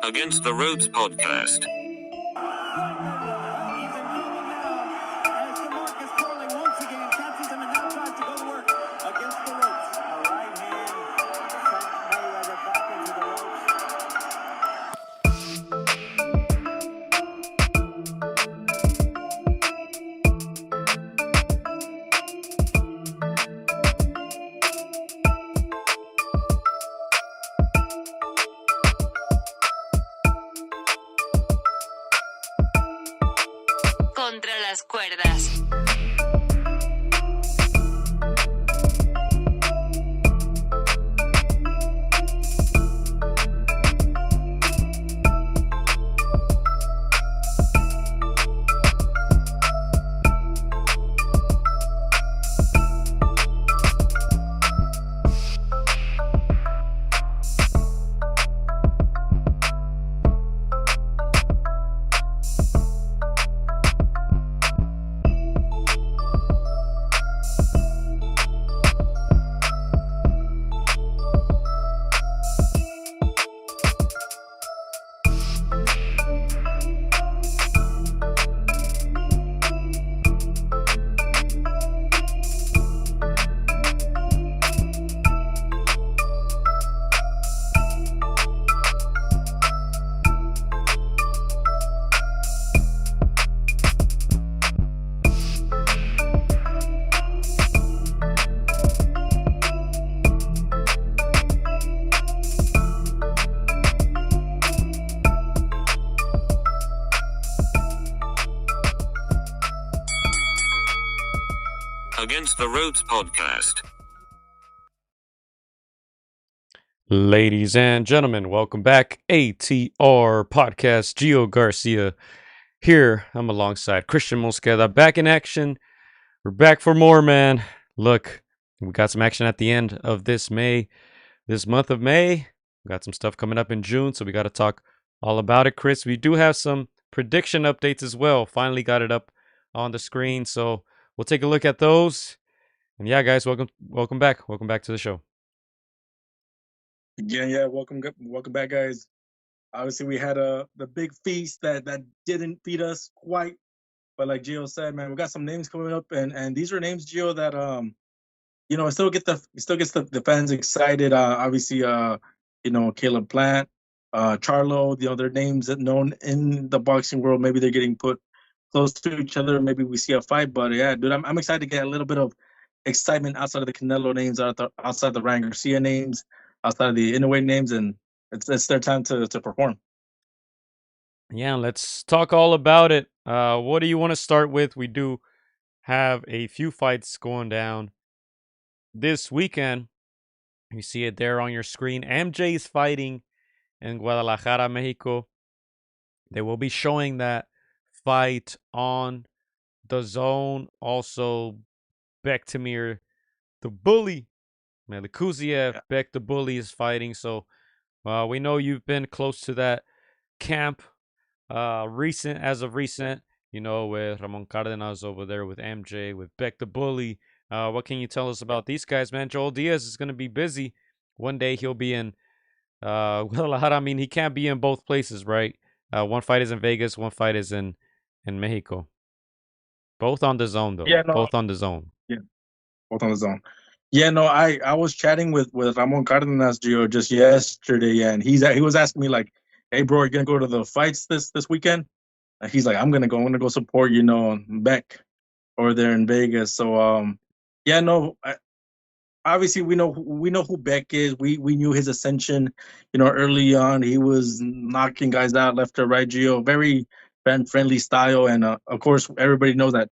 Against the Ropes podcast. Contra las cuerdas. Against the Ropes podcast. Ladies and gentlemen, welcome back. AtR podcast. Gio Garcia here. I'm alongside Christian Mosqueda, back in action. We're back for more, man. Look, we got some action at the end of this month of May. We got some stuff coming up in June, so we got to talk all about it, Chris. We do have some prediction updates as well. Finally got it up on the screen, so we'll take a look at those. And yeah, guys, welcome back. Welcome back to the show. Yeah, welcome back, guys. Obviously, we had the big feast that didn't feed us quite, but like Gio said, man, we got some names coming up, and these are names, Gio, that it still gets the fans excited. Obviously, Caleb Plant, Charlo, they're names that known in the boxing world. Maybe they're getting put close to each other. Maybe we see a fight, but yeah, dude, I'm excited to get a little bit of excitement outside of the Canelo names, outside the Ryan Garcia names, outside of the Inoue names, and it's their time to perform. Yeah, let's talk all about it. What do you want to start with? We do have a few fights going down this weekend. You see it there on your screen. MJ is fighting in Guadalajara, Mexico. They will be showing that fight on the zone. Also, Bektemir, the bully, Melikuziev, Bek the bully is fighting. So we know you've been close to that camp as of recent, with Ramon Cardenas over there, with MJ, with Bek the bully. What can you tell us about these guys, man? Joel Diaz is going to be busy. One day he'll be in Guadalajara. I mean, he can't be in both places, right? One fight is in Vegas, one fight is in Mexico. Both on the zone, though. Yeah, no. Both on the zone. Yeah, both on the zone. Yeah, no, I was chatting with Ramon Cardenas, Gio, just yesterday, and he was asking me like, "Hey, bro, are you gonna go to the fights this weekend?" And he's like, I'm gonna go support Beck over there in Vegas. So yeah, no, obviously we know who Beck is. We knew his ascension, early on. He was knocking guys out left or right, Gio, very friendly style, and of course everybody knows that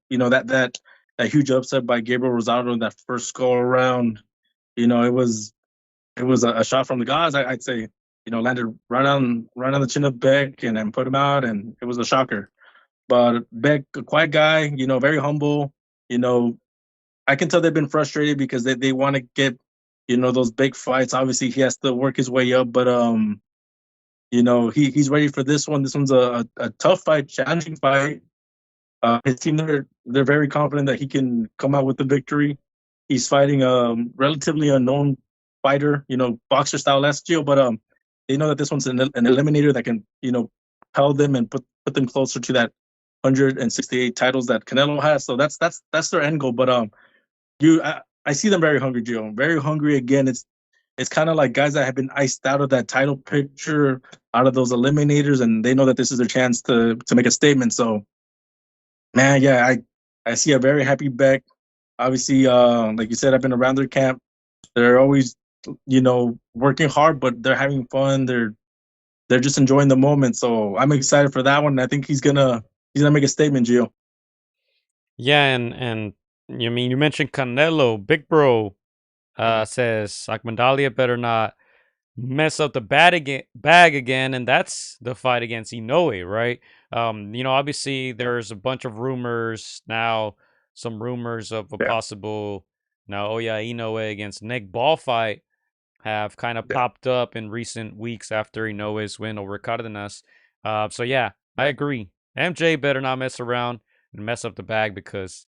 that huge upset by Gabriel Rosado in that first go around. It was a shot from the gods. I'd say, landed right on the chin of Beck and then put him out, and it was a shocker. But Beck, a quiet guy, very humble. I can tell they've been frustrated because they want to get, those big fights. Obviously, he has to work his way up, but he's ready for this one. This one's a tough fight, challenging fight. His team, they're very confident that he can come out with the victory. He's fighting a relatively unknown fighter, boxer style last year, but they know that this one's an eliminator that can, propel them and put them closer to that 168 titles that Canelo has. So that's their end goal. But I see them very hungry, Gio. Very hungry again. It's kind of like guys that have been iced out of that title picture, out of those eliminators, and they know that this is their chance to make a statement. So, man, yeah, I see a very happy Beck. Obviously, like you said, I've been around their camp. They're always, working hard, but they're having fun. They're just enjoying the moment. So I'm excited for that one. I think he's gonna make a statement, Gio. Yeah, and you mean you mentioned Canelo, Big Bro says Akmandalia better not mess up the bag again, and that's the fight against Inoue, right? Obviously there's a bunch of rumors now, some rumors of a Yeah. possible Naoya Inoue against Nick Ball fight have kind of popped up in recent weeks after Inoue's win over Cardenas. So yeah, I agree. MJ better not mess around and mess up the bag because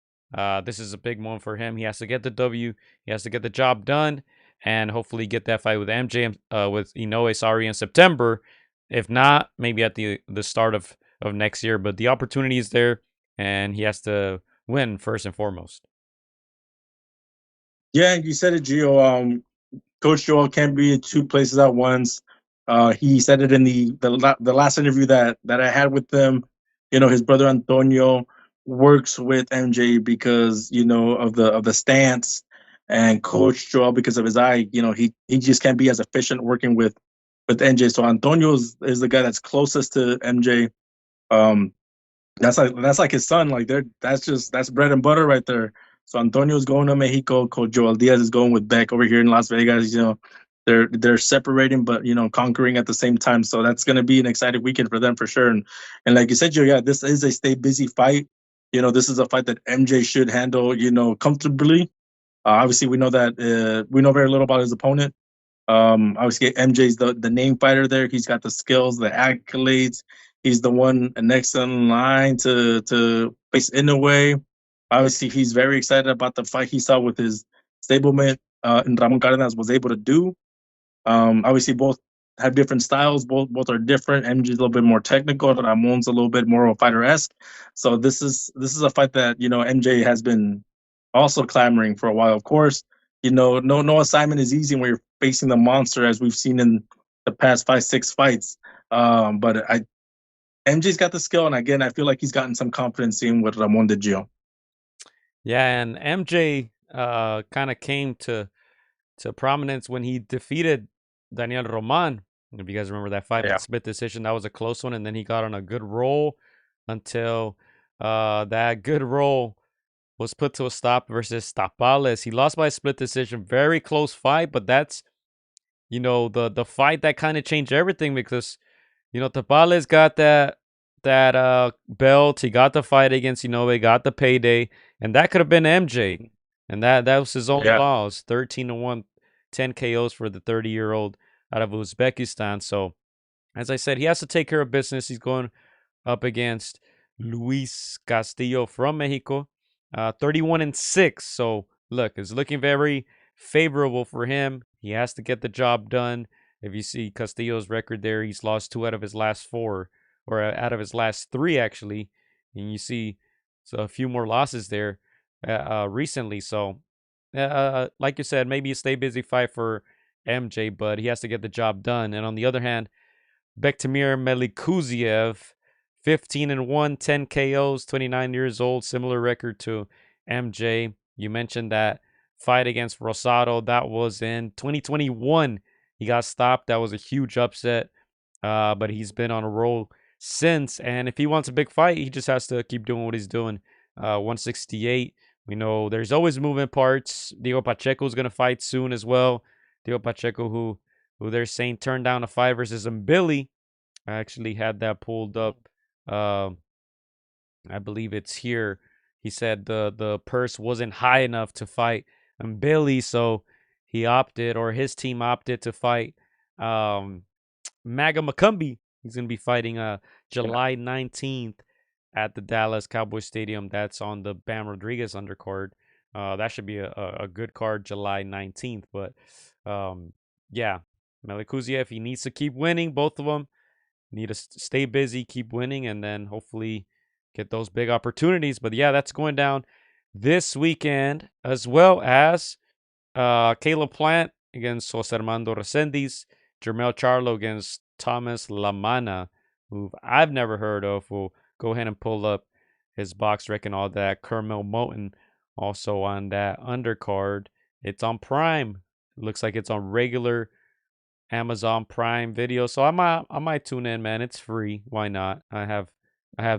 this is a big one for him. He has to get the W. He has to get the job done, and hopefully get that fight with MJ with Inoue, sorry, in September. If not, maybe at the start of next year. But the opportunity is there, and he has to win first and foremost. Yeah, you said it, Gio. Coach Joel can't be in two places at once. He said it in the last interview that I had with them. His brother Antonio works with MJ because of the stance, and Coach Joel because of his eye. He just can't be as efficient working with MJ. So Antonio is the guy that's closest to MJ. Um, that's like his son. Like that's bread and butter right there. So Antonio's going to Mexico. Coach Joel Diaz is going with Beck over here in Las Vegas. They're separating, but conquering at the same time. So that's going to be an exciting weekend for them for sure. And like you said, Joe, yeah, this is a stay busy fight. This is a fight that MJ should handle, comfortably. Obviously, we know that we know very little about his opponent. Obviously, MJ's the name fighter there. He's got the skills, the accolades. He's the one next in line to face Inoue. Obviously, he's very excited about the fight he saw with his stablemate, and Ramon Cardenas was able to do. Obviously, both have different styles. Both are different. MJ's a little bit more technical. Ramon's a little bit more of a fighter-esque. So this is a fight that MJ has been also clamoring for a while. Of course, no assignment is easy when you're facing the monster, as we've seen in the past 5-6 fights. But MJ's got the skill, and again, I feel like he's gotten some confidence in with Ramon de Gio. Yeah, and MJ kind of came to prominence when he defeated Daniel Roman. If you guys remember that fight, Yeah. split decision, that was a close one, and then he got on a good roll until that good roll was put to a stop versus Tapales. He lost by a split decision, very close fight, but that's the fight that kind of changed everything because Tapales got that belt. He got the fight against Inoue, got the payday, and that could have been MJ. And that was his own loss. 13-1, 10 KOs for the 30-year-old out of Uzbekistan. So, as I said, he has to take care of business. He's going up against Luis Castillo from Mexico, 31-6. So, look, it's looking very favorable for him. He has to get the job done. If you see Castillo's record there, he's lost 2 out of his last 4, or out of his last 3, actually. And you see a few more losses there recently. So, like you said, maybe a stay busy fight for MJ, but he has to get the job done. And on the other hand, Bektimir Melikuziev, 15-1, 10 KOs, 29 years old, similar record to MJ. You mentioned that fight against Rosado. That was in 2021. He got stopped. That was a huge upset. But he's been on a roll since. And if he wants a big fight, he just has to keep doing what he's doing. 168. We know there's always moving parts. Diego Pacheco is going to fight soon as well. Diego Pacheco, who they're saying turned down a fight versus Billy. I actually had that pulled up. I believe it's here. He said the purse wasn't high enough to fight Billy, so he opted, or his team opted, to fight Maga Macumbi. He's going to be fighting July 19th at the Dallas Cowboys Stadium. That's on the Bam Rodriguez undercard. That should be a good card, July 19th. But yeah, Melikuziev, he needs to keep winning. Both of them need to stay busy, keep winning, and then hopefully get those big opportunities. But yeah, that's going down this weekend, as well as Caleb Plant against Jose Armando Resendiz, Jermel Charlo against Thomas Lamana, who I've never heard of. We'll go ahead and pull up his box rec and all that. Kermel Moten also on that undercard. It's on Prime. It looks like it's on regular Amazon Prime Video. So I might tune in, man. It's free. Why not? I have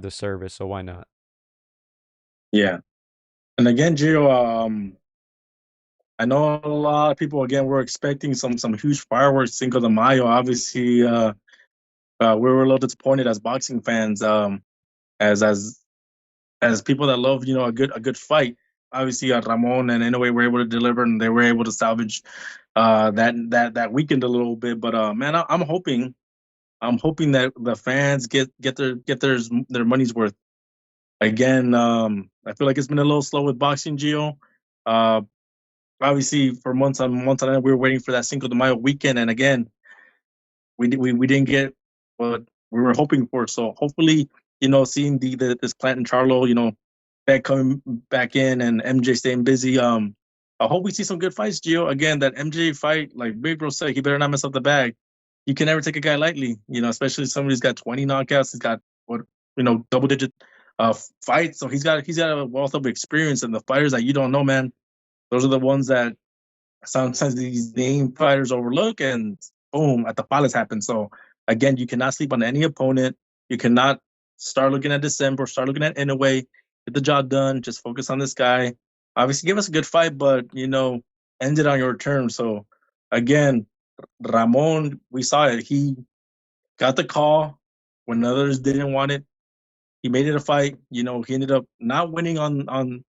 the service, so why not? Yeah. And again, Gio, I know a lot of people again were expecting some huge fireworks Cinco de Mayo. Obviously, we were a little disappointed as boxing fans, as people that love a good fight. Obviously, Ramon and Inoue were able to deliver, and they were able to salvage that weekend a little bit. But man, I'm hoping that the fans get their money's worth. Again, I feel like it's been a little slow with boxing, Gio. Uh, Obviously, for months on end, we were waiting for that Cinco de Mayo weekend, and again, we didn't get what we were hoping for. So hopefully, seeing this Plant and Charlo, back coming back in, and MJ staying busy. I hope we see some good fights, Gio. Again, that MJ fight, like Big Bro said, he better not mess up the bag. You can never take a guy lightly, especially somebody who's got 20 knockouts. He's got double digit fights, so he's got a wealth of experience. And the fighters that you don't know, man, those are the ones that sometimes these name fighters overlook, and boom, at the palace happens. So again, you cannot sleep on any opponent. You cannot start looking at December, start looking at Inoue, get the job done. Just focus on this guy. Obviously, give us a good fight, but end it on your terms. So again, Ramon, we saw it. He got the call when others didn't want it. He made it a fight. He ended up not winning on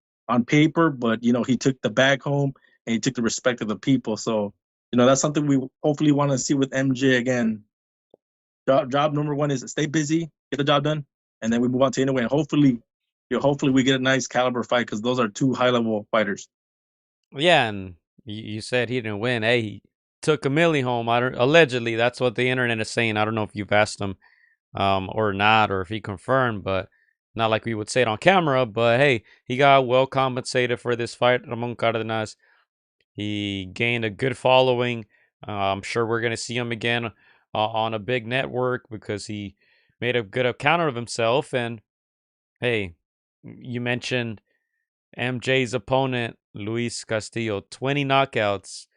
paper, but he took the bag home, and he took the respect of the people. So that's something we hopefully want to see with MJ again. Job number one is stay busy, get the job done, and then we move on to Inoue. And hopefully we get a nice caliber fight, because those are two high level fighters. Yeah, and you said he didn't win. Hey, he took a milli home. Allegedly, that's what the internet is saying. I don't know if you've asked him or not, or if he confirmed, but not like we would say it on camera. But hey, he got well compensated for this fight, Ramon Cardenas. He gained a good following. I'm sure we're going to see him again on a big network, because he made a good account of himself. And hey, you mentioned MJ's opponent, Luis Castillo, 20 knockouts.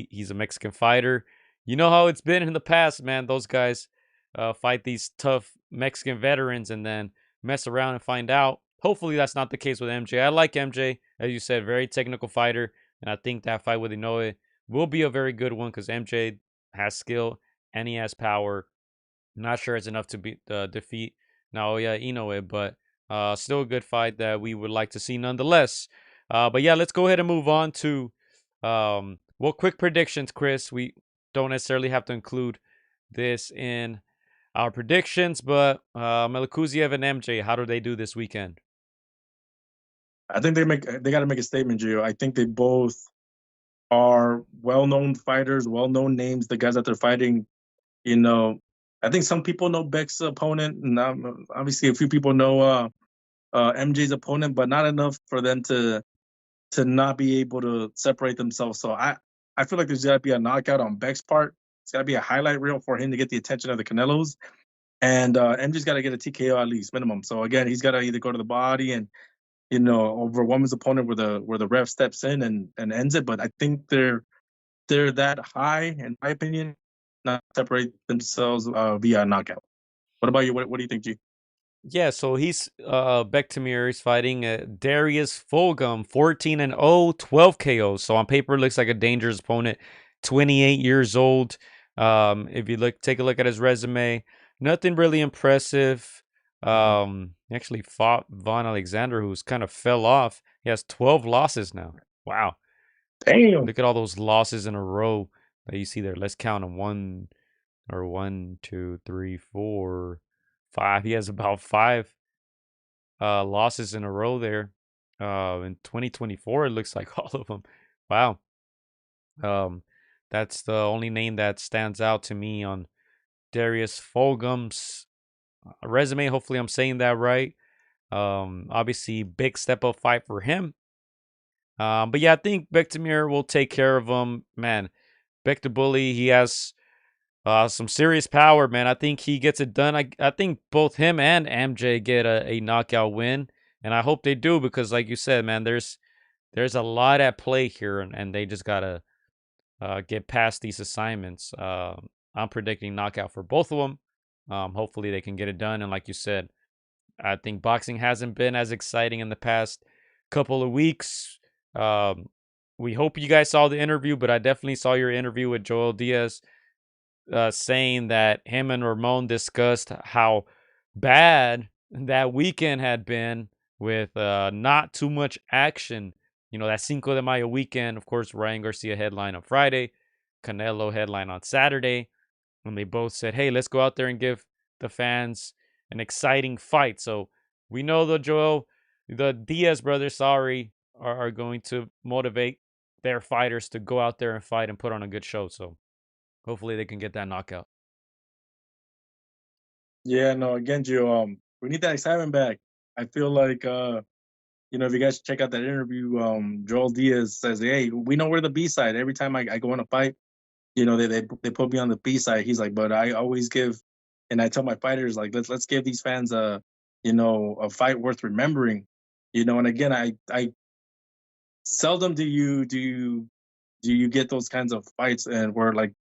He's a Mexican fighter. You know how it's been in the past, man. Those guys fight these tough Mexican veterans and then mess around and find out. Hopefully that's not the case with MJ. I like MJ, as you said, very technical fighter. And I think that fight with Inoue will be a very good one, because MJ has skill and he has power. Not sure it's enough to defeat Naoya Inoue, but still a good fight that we would like to see nonetheless. But yeah, let's go ahead and move on to quick predictions, Chris. We don't necessarily have to include this in our predictions, but Melikuziev and MJ, how do they do this weekend? I think they got to make a statement, Gio. I think they both are well-known fighters, well-known names. The guys that they're fighting, I think some people know Beck's opponent, and obviously a few people know MJ's opponent, but not enough for them to not be able to separate themselves. So I feel like there's got to be a knockout on Beck's part. It's got to be a highlight reel for him to get the attention of the Canelos, and MJ's got to get a TKO at least minimum. So again, he's got to either go to the body and overwhelm his opponent where the ref steps in and ends it. But I think they're that high, in my opinion, not separate themselves via knockout. What about you? What do you think, G? Yeah, so he's Bektamir is fighting Darius Fulgham, 14-0, 12 KOs. So on paper, looks like a dangerous opponent. 28 years old. If you take a look at his resume, nothing really impressive. He actually fought Von Alexander, who's kind of fell off. He has 12 losses now. Wow. Damn. Look at all those losses in a row that you see there. Let's count them. 1, 2, 3, 4, 5. He has about 5 losses in a row there. In 2024, it looks like all of them. Wow. That's the only name that stands out to me on Darius Fulgham's resume. Hopefully, I'm saying that right. Obviously, big step up fight for him. But yeah, I think Bektemir will take care of him. Man, Bully, he has some serious power, man. I think he gets it done. I think both him and MJ get a knockout win, and I hope they do because, like you said, man, there's a lot at play here, and they just gotta get past these assignments. I'm predicting knockout for both of them. Hopefully they can get it done, and like you said, I think boxing hasn't been as exciting in the past couple of weeks. Um, we hope you guys saw the interview, but I definitely saw your interview with Joel Diaz, saying that him and Ramon discussed how bad that weekend had been with not too much action. You know, that Cinco de Mayo weekend, of course, Ryan Garcia headline on Friday, Canelo headline on Saturday, when they both said, hey, let's go out there and give the fans an exciting fight. So we know the Diaz brothers, are going to motivate their fighters to go out there and fight and put on a good show. So hopefully they can get that knockout. Yeah, no, again, Gio, we need that excitement back. I feel like if you guys check out that interview, Joel Diaz says, hey, we know we're the B side. Every time I go in a fight, they put me on the B side. He's like, but I always give, and I tell my fighters, like, let's give these fans a fight worth remembering. And again, I seldom do you get those kinds of fights and where like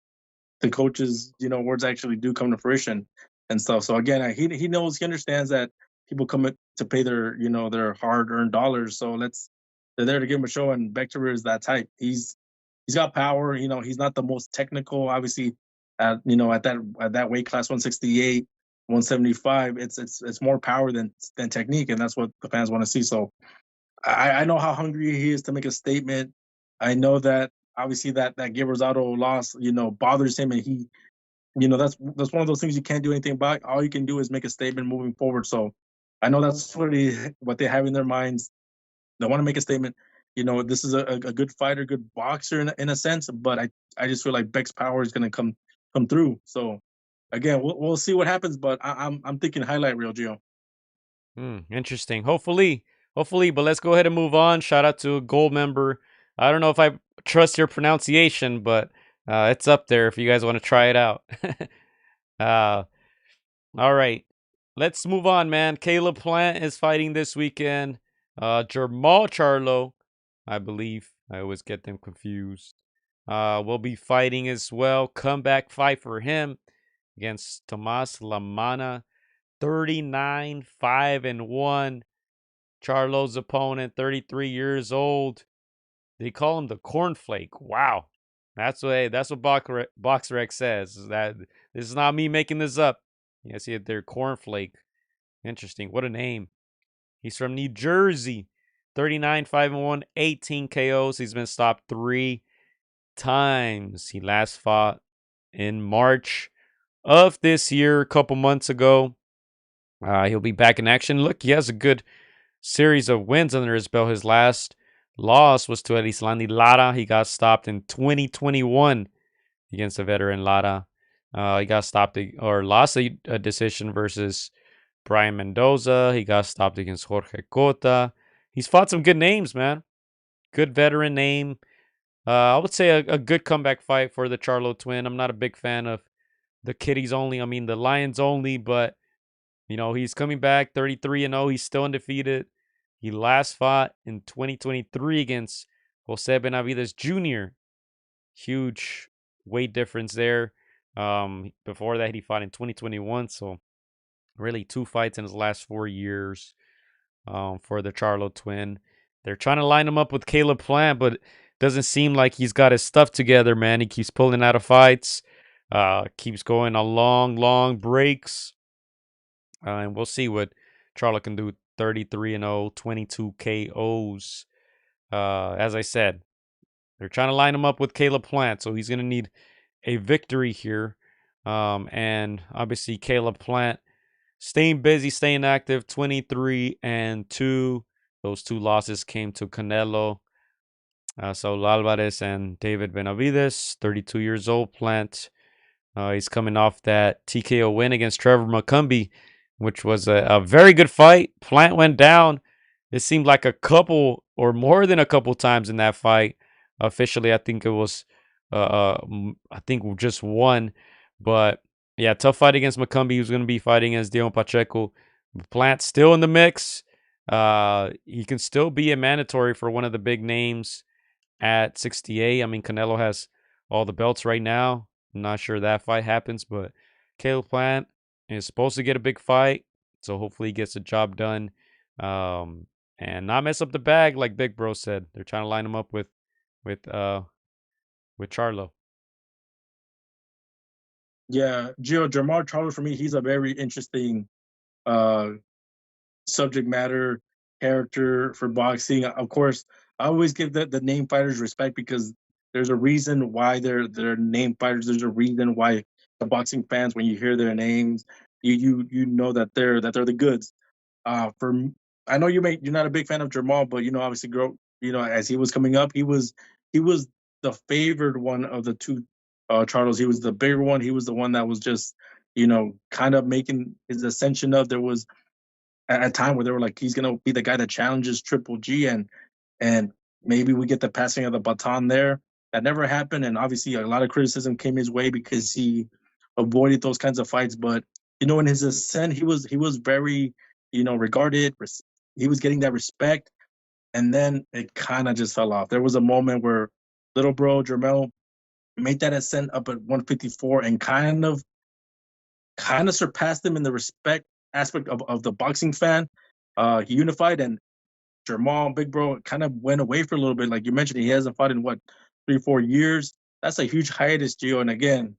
the coaches, words actually do come to fruition and stuff. So again, he knows, he understands that people come to pay their hard earned dollars. So they're there to give him a show. And Bector is that type. He's got power. He's not the most technical, obviously. At that weight class, 168, 175, it's more power than technique, and that's what the fans want to see. So I know how hungry he is to make a statement. I know that obviously that Gil Rosado loss, bothers him, and that's one of those things you can't do anything about. All you can do is make a statement moving forward. So I know that's what they have in their minds. They want to make a statement. This is a good fighter, good boxer in a sense, but I just feel like Beck's power is going to come through. So again, we'll see what happens, but I'm thinking highlight reel, Gio. Interesting. Hopefully. But let's go ahead and move on. Shout out to a gold member. I don't know if I trust your pronunciation, but it's up there if you guys want to try it out. All right. Let's move on, man. Caleb Plant is fighting this weekend. Jamal Charlo, I believe. I always get them confused. Will be fighting as well. Comeback fight for him against Tomas Lamana. 39-5-1. Charlo's opponent, 33 years old. They call him the cornflake. Wow. That's what BoxRec says. That this is not me making this up. You see it there, cornflake. Interesting. What a name. He's from New Jersey. 39-5-1, 18 KOs. He's been stopped 3 times. He last fought in March of this year, a couple months ago. He'll be back in action. Look, he has a good series of wins under his belt. His last loss was to Elislandi Lara. He got stopped in 2021 against the veteran Lara. He got stopped or lost a decision versus Brian Mendoza. He got stopped against Jorge Cota. He's fought some good names, man. Good veteran name. I would say a good comeback fight for the Charlo twin. I'm not a big fan of the Kitties only. I mean, the Lions only, but he's coming back 33-0. He's still undefeated. He last fought in 2023 against Jose Benavides Jr. Huge weight difference there. Before that, he fought in 2021. So really 2 fights in his last 4 years for the Charlo twin. They're trying to line him up with Caleb Plant, but it doesn't seem like he's got his stuff together, man. He keeps pulling out of fights, keeps going on long breaks. And we'll see what Charlo can do. 33-0, 22 KOs. As I said, they're trying to line him up with Caleb Plant, so he's going to need a victory here. And obviously, Caleb Plant staying busy, staying active, 23-2. Those 2 losses came to Canelo Saul Alvarez and David Benavides, 32 years old. Plant, he's coming off that TKO win against Trevor McCumbee, which was a very good fight. Plant went down. It seemed like a couple or more than a couple times in that fight. Officially, I think it was, I think just one. But yeah, tough fight against McCumbee. He was going to be fighting against Dion Pacheco. Plant still in the mix. He can still be a mandatory for one of the big names at 68. I mean, Canelo has all the belts right now. I'm not sure that fight happens, but Caleb Plant is supposed to get a big fight, so hopefully he gets the job done, and not mess up the bag like Big Bro said. They're trying to line him up with uh with Charlo. Yeah, Jamar Charlo for me, he's a very interesting uh subject matter character for boxing. Of course, I always give the name fighters respect because there's a reason why they're name fighters. There's a reason why the boxing fans, when you hear their names, you know that they're the goods. I know you're not a big fan of Jamal, but obviously, as he was coming up, he was the favored one of the two Charles. He was the bigger one. He was the one that was just kind of making his ascension up. There was at a time where they were like, he's gonna be the guy that challenges Triple G, and maybe we get the passing of the baton there. That never happened, and obviously a lot of criticism came his way because he avoided those kinds of fights. But in his ascent, he was very regarded. He was getting that respect, and then it kind of just fell off. There was a moment where little bro Jermel made that ascent up at 154 and kind of surpassed him in the respect aspect of the boxing fan. He unified, and Jamal, Big Bro, kind of went away for a little bit. Like you mentioned, he hasn't fought in what 3-4 years. That's a huge hiatus, Gio. And again,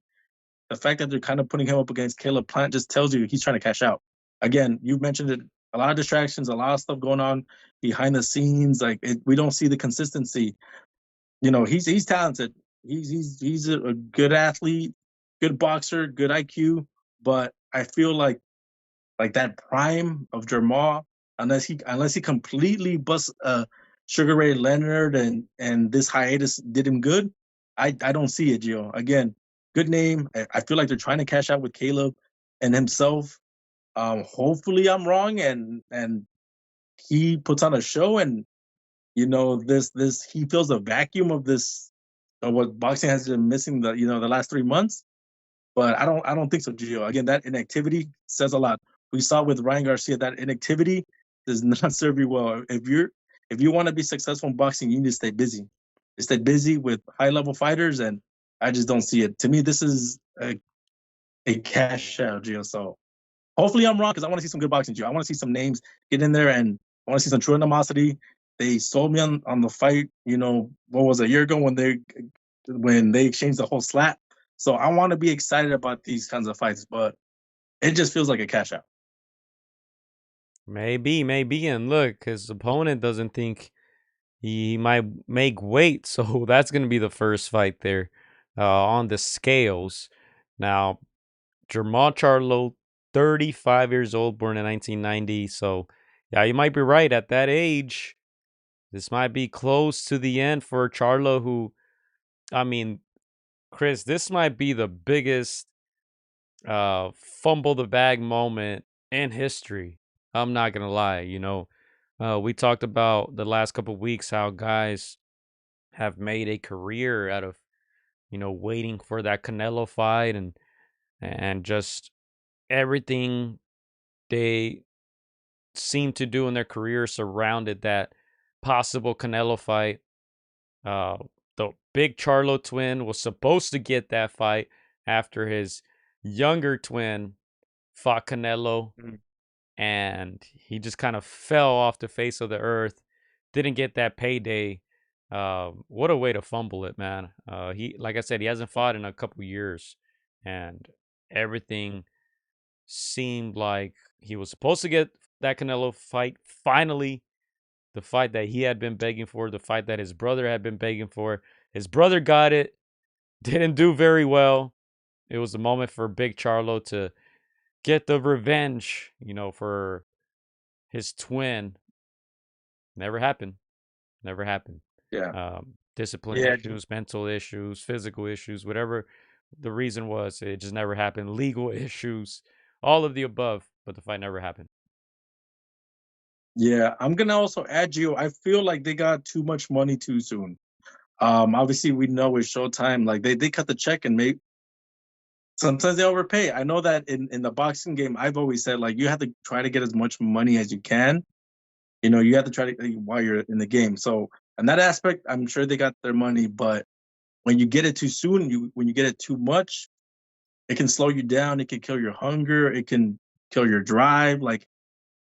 the fact that they're kind of putting him up against Caleb Plant just tells you he's trying to cash out. Again, you mentioned it. A lot of distractions, a lot of stuff going on behind the scenes. Like we don't see the consistency. He's talented. He's a good athlete, good boxer, good IQ. But I feel like that prime of Jamal, unless he completely busts Sugar Ray Leonard and this hiatus did him good, I don't see it, Gio. Again, good name. I feel like they're trying to cash out with Caleb and himself. Hopefully I'm wrong and he puts on a show and this he fills a vacuum of this of what boxing has been missing the last 3 months. But I don't think so, Gio. Again, that inactivity says a lot. We saw with Ryan Garcia that inactivity does not serve you well. If you want to be successful in boxing, you need to stay busy. Stay busy with high level fighters, and I just don't see it. To me, this is a cash out, Gio. So hopefully I'm wrong because I want to see some good boxing, Gio. I want to see some names get in there, and I want to see some true animosity. They sold me on the fight. What was it, a year ago when they exchanged the whole slap. So I want to be excited about these kinds of fights, but it just feels like a cash out. Maybe, and look, his opponent doesn't think he might make weight, so that's gonna be the first fight there on the scales. Now, Jamal Charlo, 35 years old, born in 1990. So, yeah, you might be right. At that age, this might be close to the end for Charlo, who, I mean, Chris, this might be the biggest fumble the bag moment in history. I'm not going to lie. We talked about the last couple of weeks how guys have made a career out of, waiting for that Canelo fight and just everything they seem to do in their career surrounded that possible Canelo fight. Uh, the big Charlo twin was supposed to get that fight after his younger twin fought Canelo, and he just kind of fell off the face of the earth. Didn't get that payday. What a way to fumble it, man. He, like I said, he hasn't fought in a couple years, and everything seemed like he was supposed to get that Canelo fight. Finally, the fight that he had been begging for, the fight that his brother had been begging for. His brother got it, didn't do very well. It was a moment for Big Charlo to get the revenge, for his twin. Never happened. Never happened. Yeah. discipline Yeah, issues, mental issues, physical issues, whatever the reason was. It just never happened. Legal issues, all of the above, but the fight never happened. yeah. I'm gonna also add Gio. I feel like they got too much money too soon. Obviously we know with Showtime, like they cut the check and maybe sometimes they overpay. I know that in the boxing game, I've always said like you have to try to get as much money as you can. You know, you have to try to while you're in the game. So in that aspect, I'm sure they got their money, but when you get it too soon, when you get it too much, it can slow you down. It can kill your hunger. It can kill your drive. Like,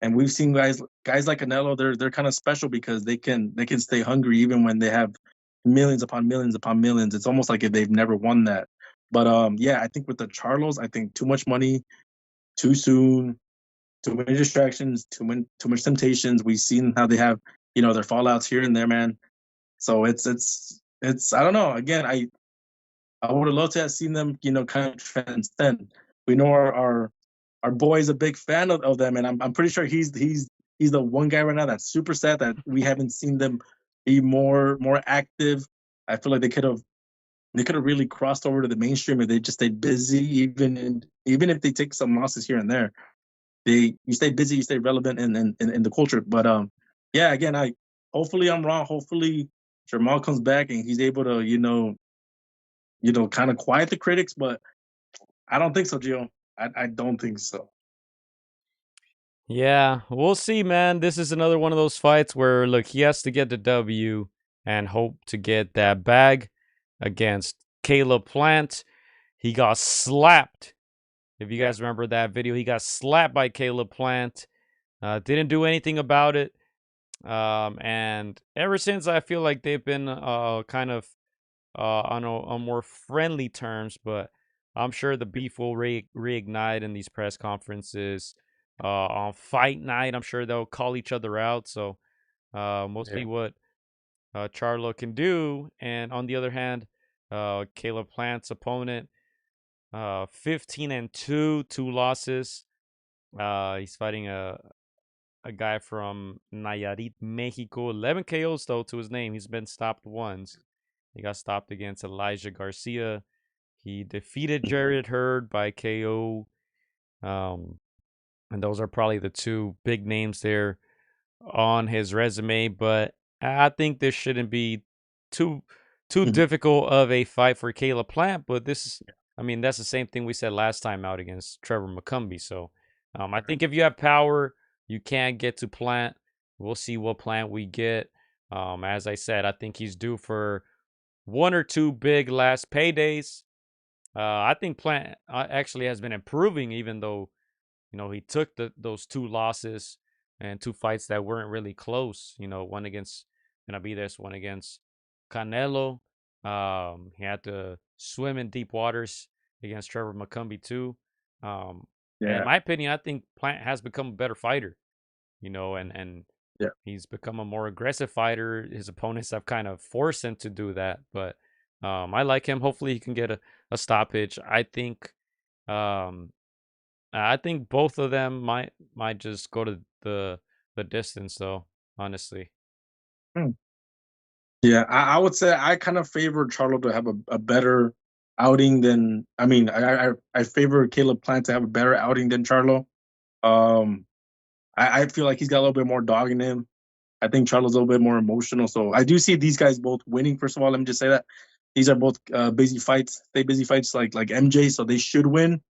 and we've seen guys like Canelo. They're kind of special because they can stay hungry even when they have millions upon millions upon millions. It's almost like if they've never won that. But yeah, I think with the Charlos, I think too much money, too soon, too many distractions, too much temptations. We've seen how they have, their fallouts here and there, man. So it's I don't know. Again, I would have loved to have seen them, kind of transcend. We know our boy is a big fan of them, and I'm pretty sure he's the one guy right now that's super sad that we haven't seen them be more active. I feel like they could have really crossed over to the mainstream if they just stayed busy, even if they take some losses here and there. You stay busy, you stay relevant in the culture. But yeah, again, I hopefully I'm wrong. Hopefully Jamal comes back and he's able to, kind of quiet the critics, but I don't think so, Gio. I don't think so. Yeah, we'll see, man. This is another one of those fights where, look, he has to get the W and hope to get that bag against Caleb Plant. He got slapped. If you guys remember that video, he got slapped by Caleb Plant. Didn't do anything about it. And ever since, I feel like they've been kind of on more friendly terms, but I'm sure the beef will reignite in these press conferences. On fight night, I'm sure they'll call each other out. So we'll see what Charlo can do. And on the other hand, Caleb Plant's opponent, 15-2, 2 losses. He's fighting a guy from Nayarit, Mexico. 11 KOs though to his name. He's been stopped once. He got stopped against Elijah Garcia. He defeated Jared Hurd by KO. And those are probably the two big names there on his resume. But I think this shouldn't be too difficult of a fight for Caleb Plant. But that's the same thing we said last time out against Trevor McCumbee. So I think if you have power, you can get to Plant. We'll see what Plant we get. As I said, I think he's due for one or two big last paydays. I think Plant actually has been improving, even though he took those 2 losses and 2 fights that weren't really close. One against Benavidez, one against Canelo. He had to swim in deep waters against Trevor McCumbee too. And in my opinion, I think Plant has become a better fighter. And Yeah. he's become a more aggressive fighter. His opponents have kind of forced him to do that, but I like him. Hopefully, he can get a stoppage. I think both of them might just go to the distance, though. Honestly, Hmm. Yeah, I would say I kind of favor Charlo to have a better outing than I favor Caleb Plant to have a better outing than Charlo. Um, I feel like he's got a little bit more dog in him. I think Charlo's a little bit more emotional. So I do see these guys both winning. First of all, let me just say that these are both busy fights. They busy fights like MJ, so they should win.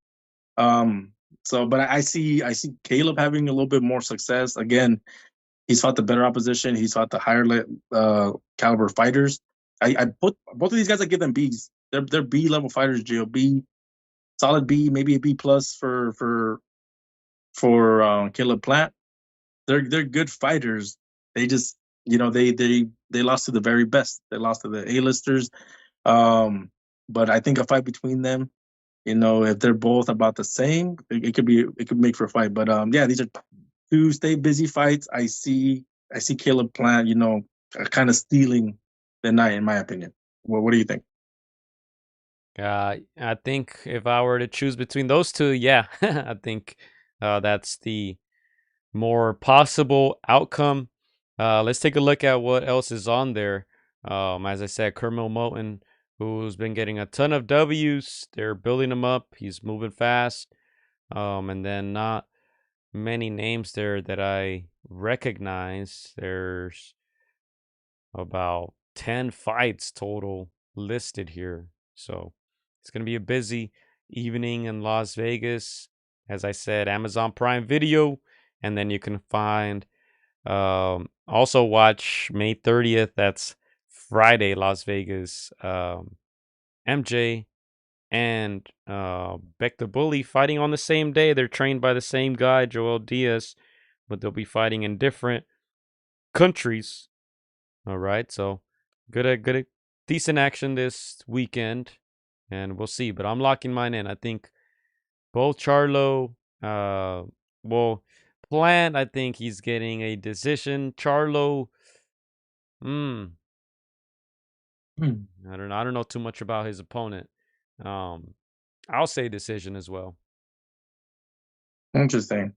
Um, but I see Caleb having a little bit more success. Again, he's fought the better opposition. He's fought the higher caliber fighters. I put both of these guys. I give them Bs. They're B level fighters. B, solid B, maybe a B plus for Caleb Plant. They're good fighters. They just they lost to the very best. They lost to the A-listers. But I think a fight between them, if they're both about the same, it could make for a fight. But yeah, these are two stay busy fights. I see Caleb Plant, kind of stealing the night, in my opinion. What do you think? I think if I were to choose between those two, yeah, I think that's the more possible outcome. Let's take a look at what else is on there. As I said, Kermel Moton, who's been getting a ton of W's. They're building him up. He's moving fast. And then not many names there that I recognize. There's about 10 fights total listed here. So it's going to be a busy evening in Las Vegas. As I said, Amazon Prime Video. And then you can find, also watch May 30th. That's Friday, Las Vegas. MJ and Beck the Bully fighting on the same day. They're trained by the same guy, Joel Diaz, but they'll be fighting in different countries. All right, so good, decent action this weekend, and we'll see. But I'm locking mine in. I think both Charlo, well, Plant. I think he's getting a decision. Charlo, I don't know too much about his opponent. I'll say decision as well. Interesting.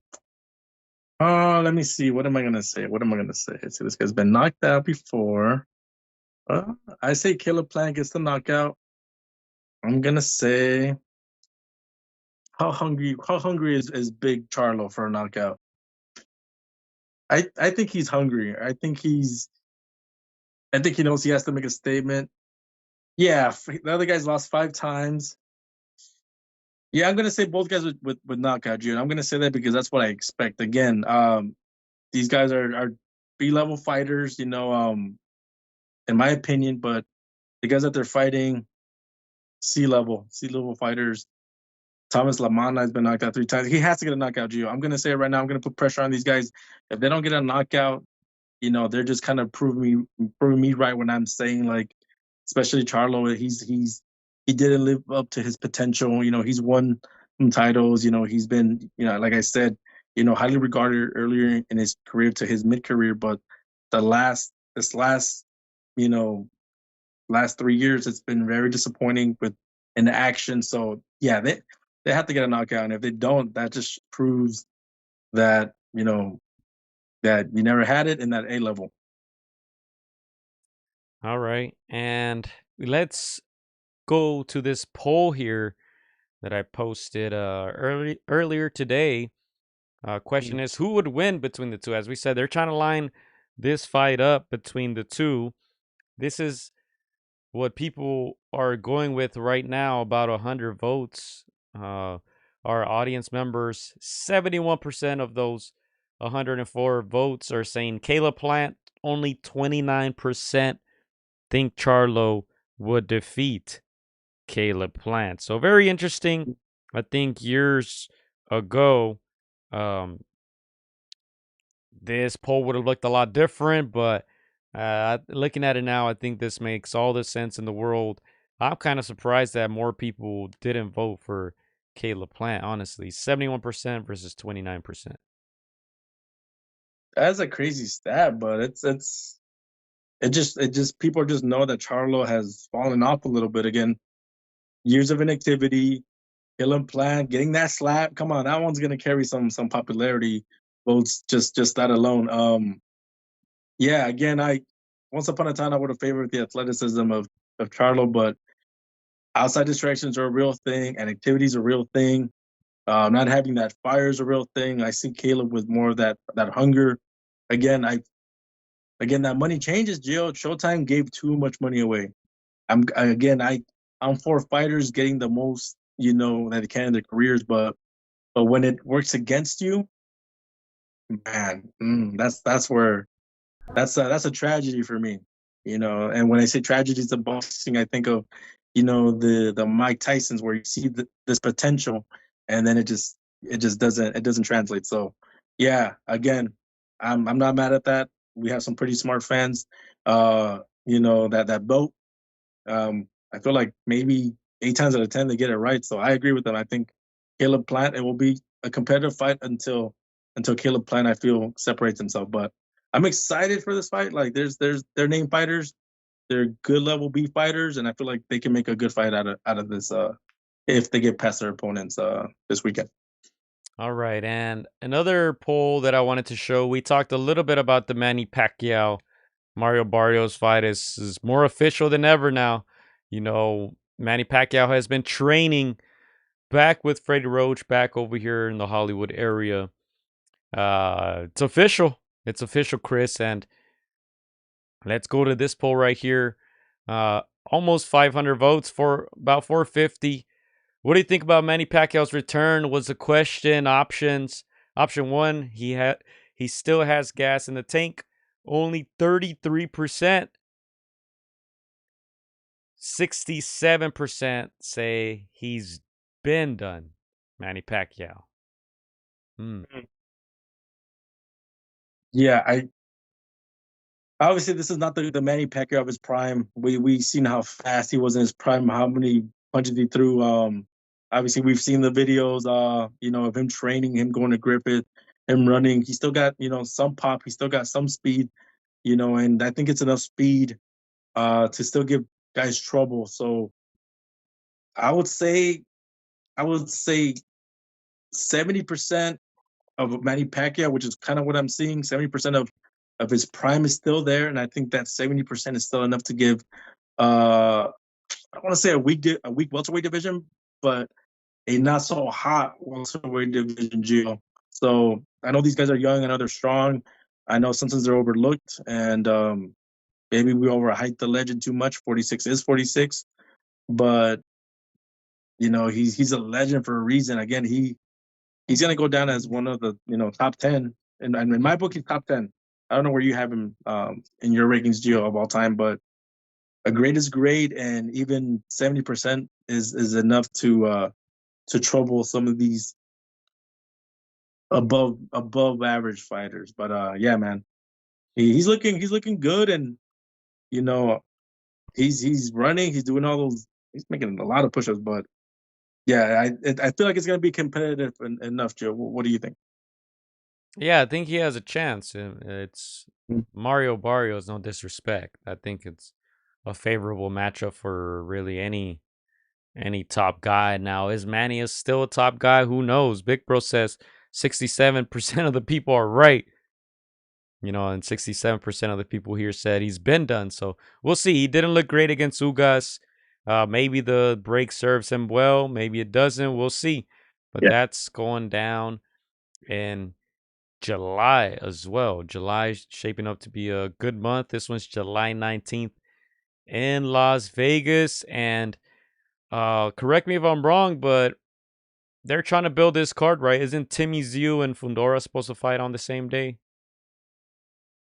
Let me see. What am I gonna say? So this guy's been knocked out before. I say Caleb Plant gets the knockout. I'm gonna say how hungry is Big Charlo for a knockout? I think he's hungry. I think he knows he has to make a statement. Yeah, the other guy's lost 5 times. Yeah, I'm gonna say both guys with knockout, June. I'm gonna say that because that's what I expect. Again, these guys are B-level fighters, in my opinion, but the guys that they're fighting, C-level fighters. Thomas Lamana has been knocked out 3 times. He has to get a knockout, Gio. I'm gonna say it right now. I'm gonna put pressure on these guys. If they don't get a knockout, they're just kind of proving me right when I'm saying, like, especially Charlo, he didn't live up to his potential. He's won some titles. He's been, like I said, highly regarded earlier in his career to his mid-career, but this last, last 3 years, it's been very disappointing with in the action. So yeah, they have to get a knockout, and if they don't, that just proves that that you never had it in that A level. All right, and let's go to this poll here that I posted earlier today. Question is, who would win between the two? As we said, they're trying to line this fight up between the two. This is what people are going with right now, about 100 votes. Our audience members, 71% of those 104 votes are saying Caleb Plant. Only 29% think Charlo would defeat Caleb Plant. So very interesting. I think years ago, this poll would have looked a lot different, but looking at it now, I think this makes all the sense in the world. I'm kind of surprised that more people didn't vote for Caleb Plant, honestly. 71% versus 29%. That's a crazy stat, but it just people just know that Charlo has fallen off a little bit again. Years of inactivity, Caleb Plant getting that slap. Come on, that one's gonna carry some popularity votes. Just that alone. Yeah, again, once upon a time I would have favored the athleticism of Charlo, but outside distractions are a real thing, and activities are a real thing. Not having that fire is a real thing. I see Caleb with more of that hunger. Again, that money changes, Gio. Showtime gave too much money away. I'm for fighters getting the most, that they can in their careers, but when it works against you, man, that's where that's a tragedy for me. And when I say tragedies of boxing, I think of, the Mike Tysons, where you see this potential, and then it just doesn't translate. So yeah, again, I'm not mad at that. We have some pretty smart fans. That vote. I feel like maybe 8 times out of 10 they get it right. So I agree with them. I think Caleb Plant, it will be a competitive fight until Caleb Plant, I feel, separates himself. But I'm excited for this fight. Like, they're named fighters, they're good level B fighters, and I feel like they can make a good fight out of this if they get past their opponents this weekend. All right, and another poll that I wanted to show, we talked a little bit about the Manny Pacquiao Mario Barrios fight is more official than ever now. Manny Pacquiao has been training back with Freddie Roach back over here in the Hollywood area. It's official. It's official, Chris. And let's go to this poll right here. Almost 500 votes for about 450. What do you think about Manny Pacquiao's return? Was the question. Options. Option one, he still has gas in the tank. Only 33%. 67% say he's been done. Manny Pacquiao. Yeah, obviously this is not the Manny Pacquiao of his prime. We seen how fast he was in his prime, how many punches he threw. Obviously we've seen the videos, of him training, him going to Griffith, him running. He still got, some pop. He still got some speed, and I think it's enough speed to still give guys trouble. So I would say 70% of Manny Pacquiao, which is kind of what I'm seeing. 70% of his prime is still there, and I think that 70% is still enough to give. I don't want to say a weak welterweight division, but a not so hot welterweight division, Gio. So I know these guys are young. I know they're strong. I know sometimes they're overlooked, and maybe we overhype the legend too much. 46 is 46, but he's a legend for a reason. Again, he's gonna go down as one of the top 10, and in my book he's top 10. I don't know where you have him in your rankings, Gio, of all time, but a great is great, and even 70% is enough to trouble some of these above average fighters. But yeah, man, he's looking good, and he's running, he's doing all those, he's making a lot of push-ups, but yeah, I feel like it's gonna be competitive enough, Joe. What do you think? Yeah, I think he has a chance. It's Mario Barrios, no disrespect. I think it's a favorable matchup for really any top guy. Now, is Manny is still a top guy? Who knows? Big Bro says 67% of the people are right. And 67% of the people here said he's been done. So we'll see. He didn't look great against Ugas. Maybe the break serves him well. Maybe it doesn't. We'll see. But Yeah, that's going down in July as well. July shaping up to be a good month. This one's July 19th in Las Vegas. And correct me if I'm wrong, but they're trying to build this card, right? Isn't Timmy Zhu and Fundora supposed to fight on the same day?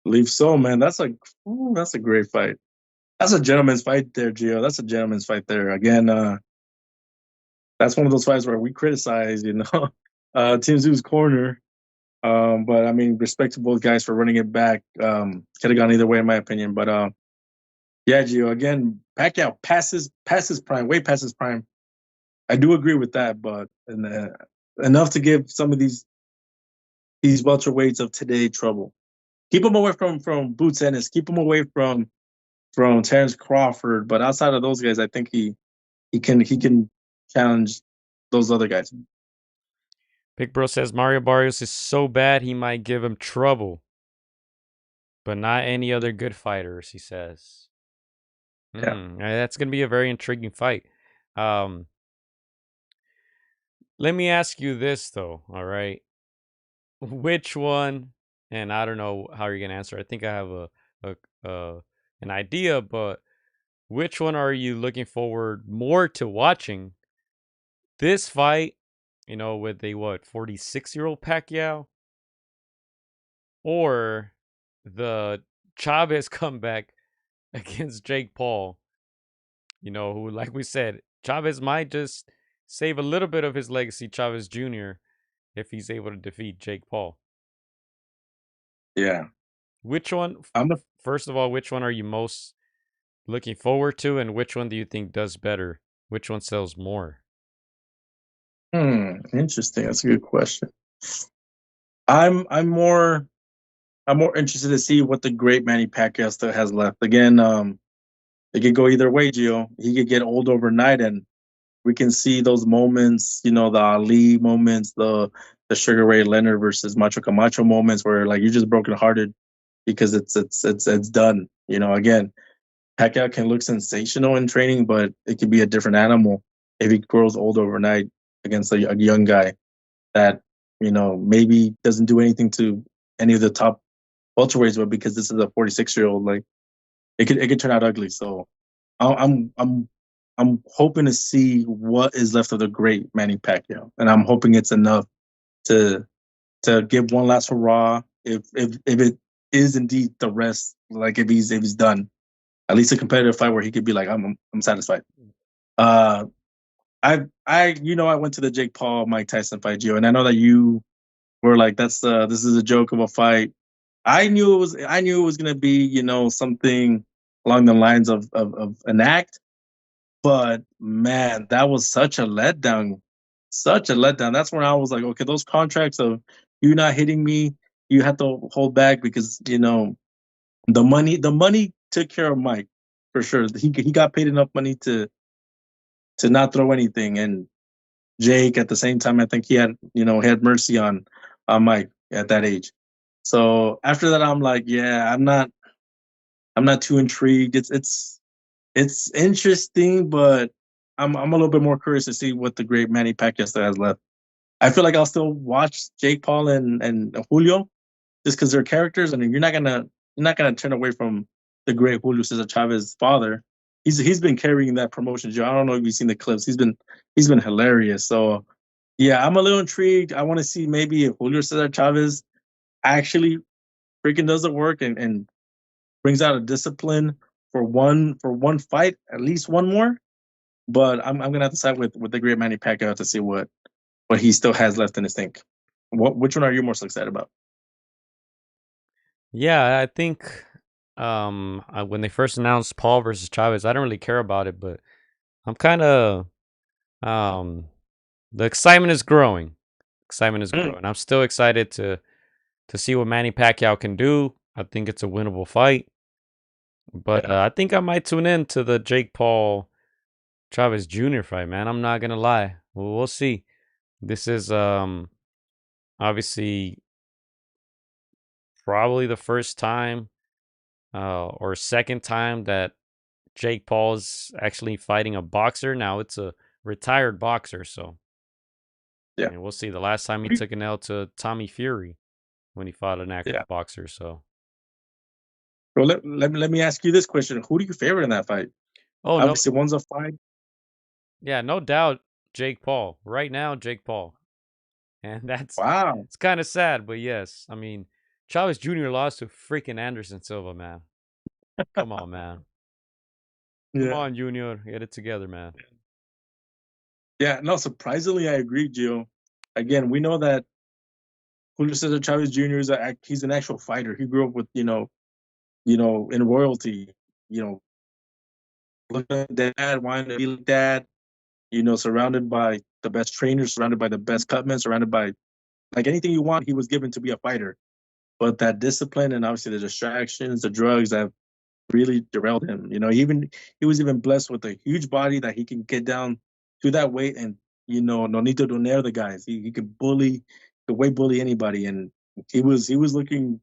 believe so, man. That's a great fight. That's a gentleman's fight there, Gio. That's a gentleman's fight there. Again, that's one of those fights where we criticize, Tim Zhu's corner. But I mean, respect to both guys for running it back. Could have gone either way, in my opinion. But yeah, Gio. Again, Pacquiao passes his prime, way past his prime. I do agree with that, but enough to give some of these welterweights of today trouble. Keep them away from Boots Ennis. Keep them away from Terrence Crawford. But outside of those guys, I think he can challenge those other guys. Big Bro says Mario Barrios is so bad he might give him trouble, but not any other good fighters, he says. Yeah. That's going to be a very intriguing fight. Let me ask you this, though, all right? Which one, and I don't know how you're going to answer. I think I have an idea, but which one are you looking forward more to watching? This fight, with a 46-year-old Pacquiao, or the Chavez comeback against Jake Paul, who, like we said, Chavez might just save a little bit of his legacy, Chavez Jr., if he's able to defeat Jake Paul. Yeah. Which one, first of all, which one are you most looking forward to, and which one do you think does better? Which one sells more? Interesting. That's a good question. I'm more interested to see what the great Manny Pacquiao still has left. Again, it could go either way, Gio. He could get old overnight, and we can see those moments, the Ali moments, the Sugar Ray Leonard versus Macho Camacho moments, where like you're just brokenhearted because it's done. Again, Pacquiao can look sensational in training, but it could be a different animal if he grows old overnight against a young guy that maybe doesn't do anything to any of the top welterweights, but because this is a 46-year-old, like it could turn out ugly. So I'm hoping to see what is left of the great Manny Pacquiao, and I'm hoping it's enough to give one last hurrah. If it is indeed the rest, like if he's done, at least a competitive fight where he could be like, I'm satisfied. I went to the Jake Paul Mike Tyson fight, Gio, and I know that you were like, this is a joke of a fight. I knew it was gonna be something along the lines of an act, but man, that was such a letdown. Such a letdown. That's when I was like, okay, those contracts of you not hitting me, you have to hold back because the money took care of Mike for sure. He got paid enough money to not throw anything, and Jake at the same time, I think he had mercy on Mike at that age. So after that, I'm like, yeah, I'm not too intrigued. It's interesting, but I'm a little bit more curious to see what the great Manny Pacquiao still has left. I feel like I'll still watch Jake Paul and Julio just because they're characters. I mean, you're not gonna turn away from the great Julio Cesar Chavez father. He's been carrying that promotion, Joe. I don't know if you've seen the clips. He's been hilarious. So yeah, I'm a little intrigued. I want to see maybe if Julio Cesar Chavez actually freaking does the work and brings out a discipline for one fight, at least one more. But I'm gonna have to side with the great Manny Pacquiao to see what he still has left in his tank. Which one are you most excited about? Yeah, I think when they first announced Paul versus Chavez, I don't really care about it, but I'm kind of um the excitement is growing. Excitement is Mm, growing. I'm still excited to see what Manny Pacquiao can do. I think it's a winnable fight, but yeah, I think I might tune in to the Jake Paul Chavez Jr. fight, man. I'm not gonna lie. We'll see. This is obviously probably the first time or second time that Jake Paul's actually fighting a boxer. Now it's a retired boxer, so I yeah, mean we'll see. The last time he Who do you- took an L to Tommy Fury when he fought an yeah. active boxer. So Well, let me ask you this question: Who do you favor in that fight? oh no, Obviously, one's a fight. yeah, no doubt Jake Paul. Right now, Jake Paul. And that's Wow. it's kind of sad, but yes. I mean, Chavez Jr. lost to freaking Anderson Silva, man. Come on, man. Come Yeah. on, Junior. Get it together, man. Yeah. No, surprisingly, I agree, Gio. Again, we know that Julio Cesar Chavez Jr. He's an actual fighter. He grew up with in royalty. You know, looking at dad, wanting to be like dad. Surrounded by the best trainers, surrounded by the best cutmen, surrounded by like anything you want. He was given to be a fighter, but that discipline and obviously the distractions, the drugs have really derailed him. He was even blessed with a huge body that he can get down to that weight and no need to donaire the guys. He could weight bully anybody, and he was looking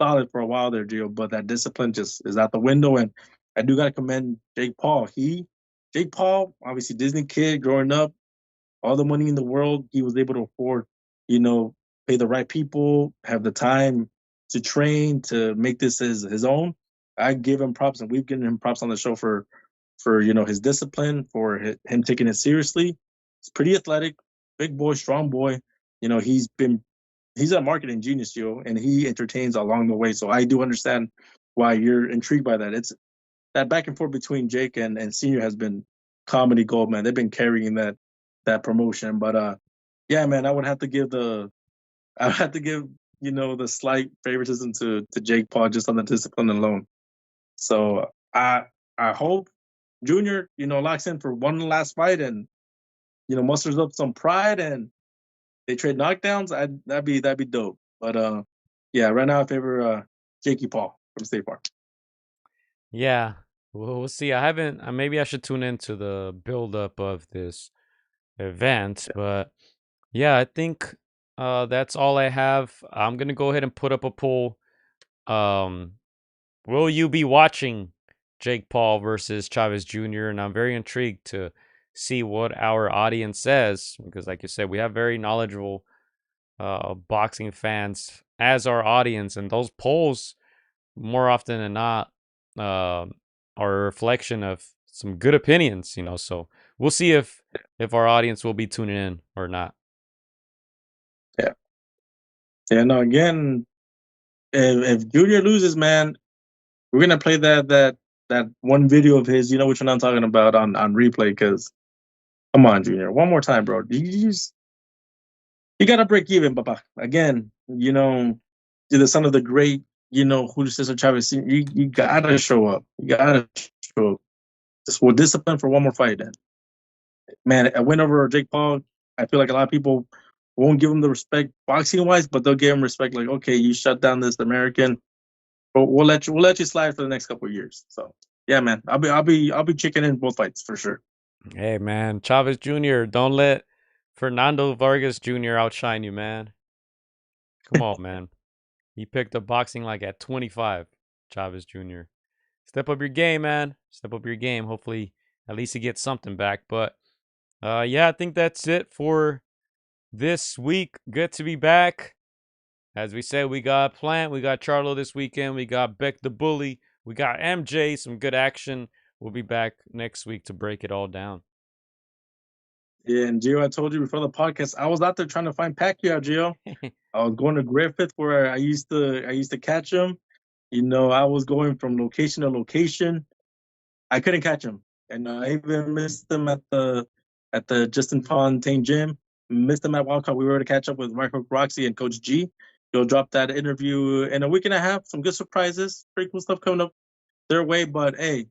solid for a while there, Gio. But that discipline just is out the window. And I do got to commend Jake Paul. Jake Paul, obviously Disney kid growing up, all the money in the world, he was able to afford, you know, pay the right people, have the time to train to make this his own. I give him props, and we've given him props on the show for his discipline, for him taking it seriously. He's pretty athletic, big boy, strong boy. He's a marketing genius, and he entertains along the way. So I do understand why you're intrigued by that. It's that back and forth between Jake and Senior has been comedy gold, man. They've been carrying that promotion. But yeah, man, I would have to give the slight favoritism to Jake Paul just on the discipline alone. So I hope Junior locks in for one last fight and musters up some pride and they trade knockdowns. That'd be dope. But yeah, right now I favor Jakey Paul from State Farm. Yeah. We'll see. I haven't maybe I should tune into the build up of this event, but yeah, I think that's all I have. I'm gonna go ahead and put up a poll. Um will you be watching Jake Paul versus Chavez Jr.? And I'm very intrigued to see what our audience says because, like you said, we have very knowledgeable boxing fans as our audience, and those polls, more often than not, are a reflection of some good opinions. So we'll see if our audience will be tuning in or not. Yeah. No. Again, if Junior loses, man, we're gonna play that one video of his. You know which one I'm talking about on replay. Because come on, Junior, one more time, bro. You gotta break even, Papa. Again, you're the son of the great, Julio Cesar Chavez. You gotta show up. You gotta show up. Just with discipline for one more fight, then. Man, a win over Jake Paul. I feel like a lot of people won't give him the respect boxing wise, but they'll give him respect. Like, okay, you shut down this American, but we'll let you slide for the next couple of years. So yeah, man, I'll be checking in both fights for sure. Hey, man, Chavez Jr., don't let Fernando Vargas Jr. outshine you, man. Come on, man. He picked up boxing like at 25, Chavez Jr. Step up your game, man. Step up your game. Hopefully, at least he gets something back. But, yeah, I think that's it for this week. Good to be back. As we said, we got Plant. We got Charlo this weekend. We got Beck the Bully. We got MJ. Some good action. We'll be back next week to break it all down. Yeah, and Gio, I told you before the podcast, I was out there trying to find Pacquiao, Gio. I was going to Griffith where I used to catch him. I was going from location to location. I couldn't catch him, and I even missed him at the Justin Fontaine gym. Missed him at Wildcat. We were to catch up with Marco Roxy and Coach G. He'll drop that interview in a week and a half. Some good surprises, pretty cool stuff coming up their way. But hey,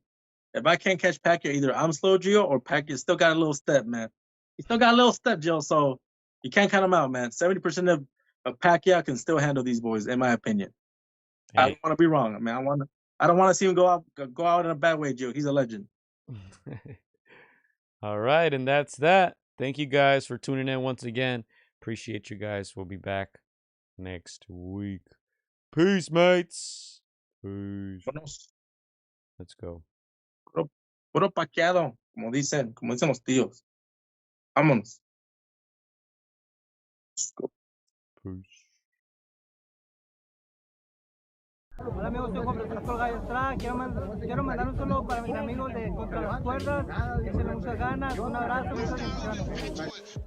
if I can't catch Pacquiao, either I'm slow, Gio, or Pacquiao still got a little step, man. He still got a little step, Gio. So you can't count him out, man. 70% of Pacquiao can still handle these boys, in my opinion. Hey. I don't want to be wrong. I mean, I don't want to see him go out in a bad way, Gio. He's a legend. All right, and that's that. Thank you guys for tuning in once again. Appreciate you guys. We'll be back next week. Peace, mates. Peace. Let's go. Puro paqueado, como dicen los tíos. Vámonos. Peace. Hola amigos, soy Juan Francisco Gallo AtR. Quiero mandar un saludo para mis amigos de Contra las Cuerdas. Échenle muchas ganas. Un abrazo, muchas bendiciones.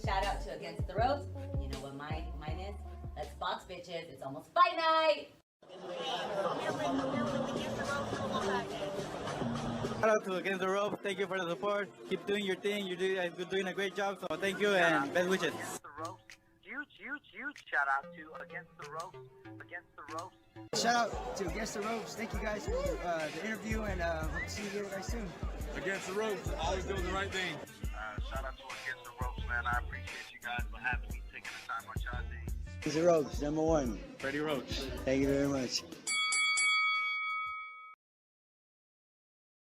Shout out to Against the Ropes. You know what mine is? Let's box, bitches. It's almost fight night. Shout out to Against the Ropes. Thank you for the support. Keep doing your thing. You're doing a great job. So thank you and best wishes. Huge shout out to Against the Ropes. Shout out to Against the Ropes. Thank you guys for the interview and hope to see you guys soon. Against the Ropes, always doing the right thing. Shout out to Against the Ropes, man. I appreciate you guys for having me, taking the time on y'all day. Against the Ropes, #1. Freddie Roach. Thank you very much.